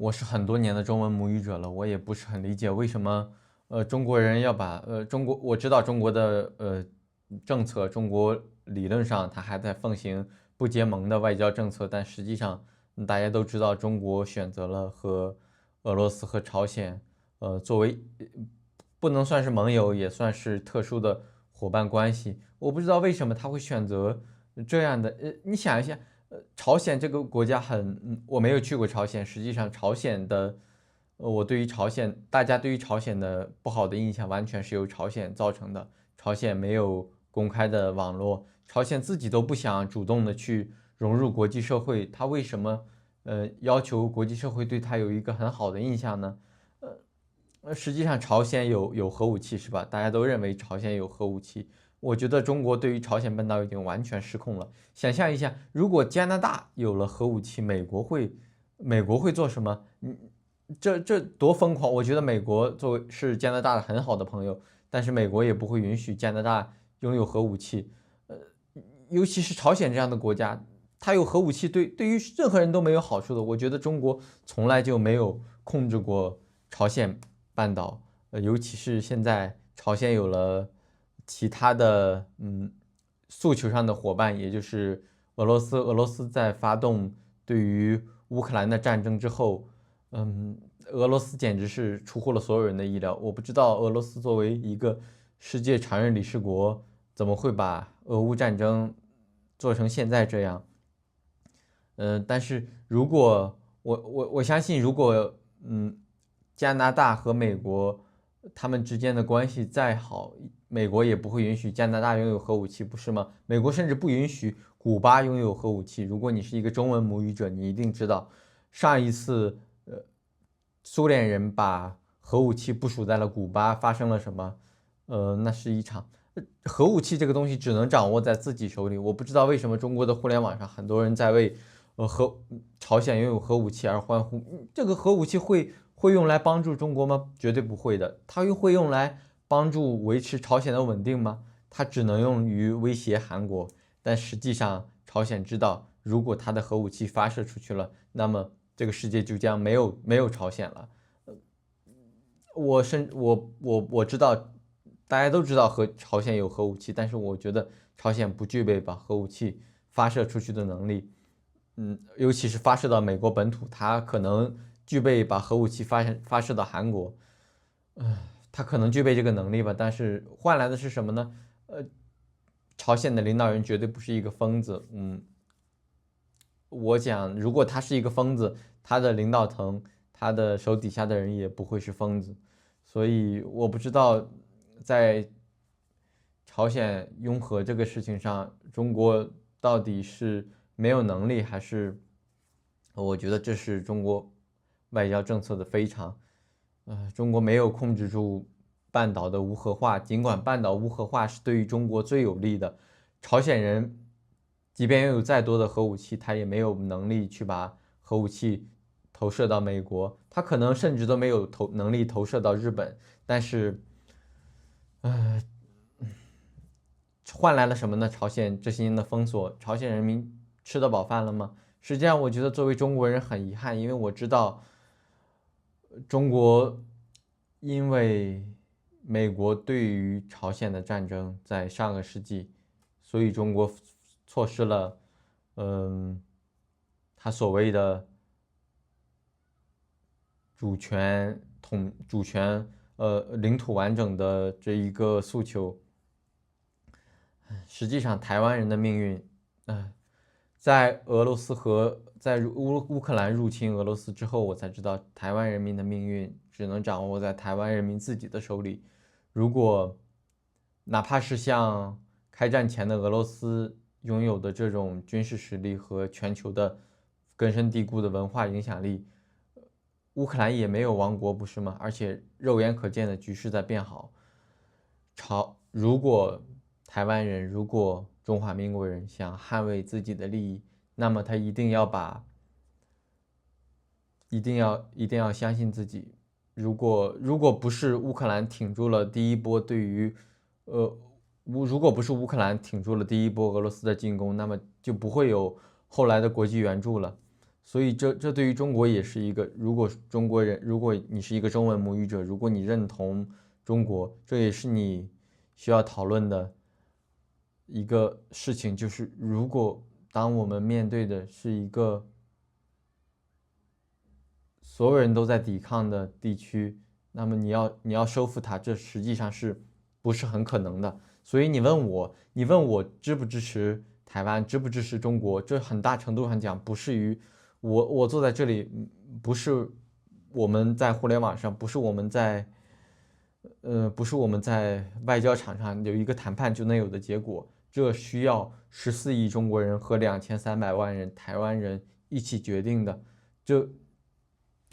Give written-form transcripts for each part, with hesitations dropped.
我是很多年的中文母语者了，我也不是很理解为什么中国人要把我知道中国的政策，中国理论上它还在奉行不结盟的外交政策，但实际上大家都知道中国选择了和俄罗斯和朝鲜作为不能算是盟友，也算是特殊的伙伴关系。我不知道为什么他会选择这样的。你想一下，朝鲜这个国家我没有去过朝鲜。实际上，朝鲜的，我对于朝鲜，大家对于朝鲜的不好的印象，完全是由朝鲜造成的。朝鲜没有公开的网络，朝鲜自己都不想主动的去融入国际社会，他为什么要求国际社会对他有一个很好的印象呢？实际上朝鲜有核武器是吧？大家都认为朝鲜有核武器。我觉得中国对于朝鲜半岛已经完全失控了。想象一下，如果加拿大有了核武器，美国会做什么？这多疯狂！我觉得美国作为是加拿大的很好的朋友，但是美国也不会允许加拿大拥有核武器。呃，尤其是朝鲜这样的国家，它有核武器对于任何人都没有好处的。我觉得中国从来就没有控制过朝鲜半岛，尤其是现在朝鲜有了其他的诉求上的伙伴，也就是俄罗斯。俄罗斯在发动对于乌克兰的战争之后，嗯，俄罗斯简直是出乎了所有人的意料。我不知道俄罗斯作为一个世界常任理事国，怎么会把俄乌战争做成现在这样。但是如果我相信，如果加拿大和美国他们之间的关系再好，美国也不会允许加拿大拥有核武器，不是吗？美国甚至不允许古巴拥有核武器。如果你是一个中文母语者，你一定知道，上一次苏联人把核武器部署在了古巴发生了什么？那是一场核武器这个东西只能掌握在自己手里。我不知道为什么中国的互联网上很多人在为朝鲜拥有核武器而欢呼。这个核武器会用来帮助中国吗？绝对不会的。它又会用来帮助维持朝鲜的稳定吗？它只能用于威胁韩国。但实际上，朝鲜知道，如果它的核武器发射出去了，那么这个世界就将没有朝鲜了。我知道，大家都知道朝鲜有核武器，但是我觉得朝鲜不具备把核武器发射出去的能力。尤其是发射到美国本土，它可能具备把核武器发射到韩国。它可能具备这个能力吧，但是换来的是什么呢？朝鲜的领导人绝对不是一个疯子。我讲，如果他是一个疯子，他的领导层，他的手底下的人也不会是疯子。所以我不知道在朝鲜拥核这个事情上，中国到底是没有能力，还是我觉得这是中国外交政策的非常。中国没有控制住半岛的无核化，尽管半岛无核化是对于中国最有利的。朝鲜人即便拥有再多的核武器，他也没有能力去把核武器投射到美国，他可能甚至都没有能力投射到日本。但是，换来了什么呢？朝鲜这些年的封锁，朝鲜人民吃得饱饭了吗？实际上，我觉得作为中国人很遗憾，因为我知道中国因为美国对于朝鲜的战争在上个世纪，所以中国错失了，嗯，他所谓的主权领土完整的这一个诉求。实际上，台湾人的命运，在俄罗斯和在乌克兰入侵俄罗斯之后，我才知道台湾人民的命运只能掌握在台湾人民自己的手里。如果哪怕是像开战前的俄罗斯拥有的这种军事实力和全球的根深蒂固的文化影响力，乌克兰也没有亡国，不是吗？而且肉眼可见的局势在变好。如果台湾人，如果中华民国人想捍卫自己的利益，那么他一定要相信自己。如果不是乌克兰挺住了第一波对于，呃，如果不是乌克兰挺住了第一波俄罗斯的进攻，那么就不会有后来的国际援助了。所以这对于中国也是一个，如果中国人，如果你是一个中文母语者，如果你认同中国，这也是你需要讨论的一个事情，就是如果当我们面对的是一个所有人都在抵抗的地区，那么你要收复它，这实际上是不是很可能的？所以你问我支不支持台湾，支不支持中国，这很大程度上讲不是于我坐在这里，不是我们在互联网上，不是我们在外交场上有一个谈判就能有的结果，这需要14亿中国人和2300万人台湾人一起决定的。这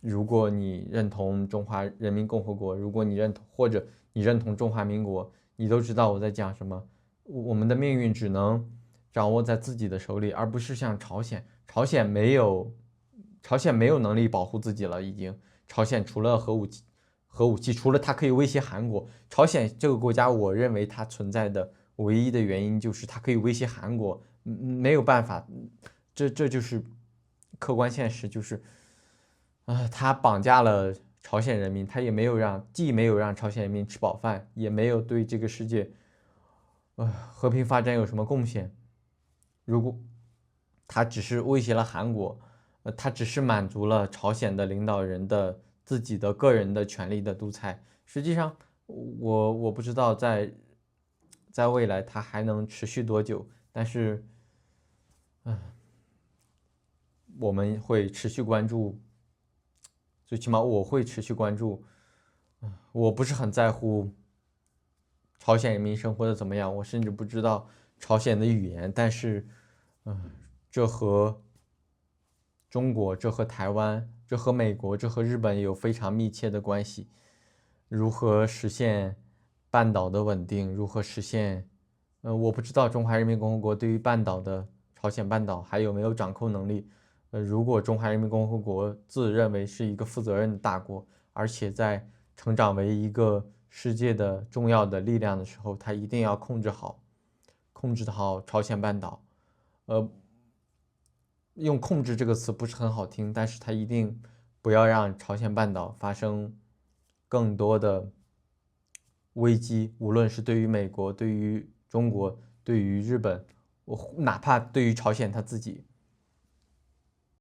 如果你认同中华人民共和国，如果你认同或者你认同中华民国，你都知道我在讲什么。我们的命运只能掌握在自己的手里，而不是像朝鲜。朝鲜没有能力保护自己了，已经。朝鲜除了核武器，除了它可以威胁韩国，朝鲜这个国家，我认为它存在的唯一的原因就是它可以威胁韩国，没有办法，这就是客观现实，就是他绑架了朝鲜人民，他也没有既没有让朝鲜人民吃饱饭，也没有对这个世界，和平发展有什么贡献。如果他只是威胁了韩国，他只是满足了朝鲜的领导人的自己的个人的权利的独裁。实际上，我不知道在未来他还能持续多久，但是，我们会持续关注，最起码我会持续关注。我不是很在乎朝鲜人民生活的怎么样，我甚至不知道朝鲜的语言，但是，这和中国，这和台湾，这和美国，这和日本有非常密切的关系。如何实现半岛的稳定？如何实现？我不知道中华人民共和国对于半岛的朝鲜半岛还有没有掌控能力。如果中华人民共和国自认为是一个负责任的大国，而且在成长为一个世界的重要的力量的时候，它一定要控制好朝鲜半岛。呃，用“控制”这个词不是很好听，但是它一定不要让朝鲜半岛发生更多的危机，无论是对于美国、对于中国、对于日本，哪怕对于朝鲜他自己。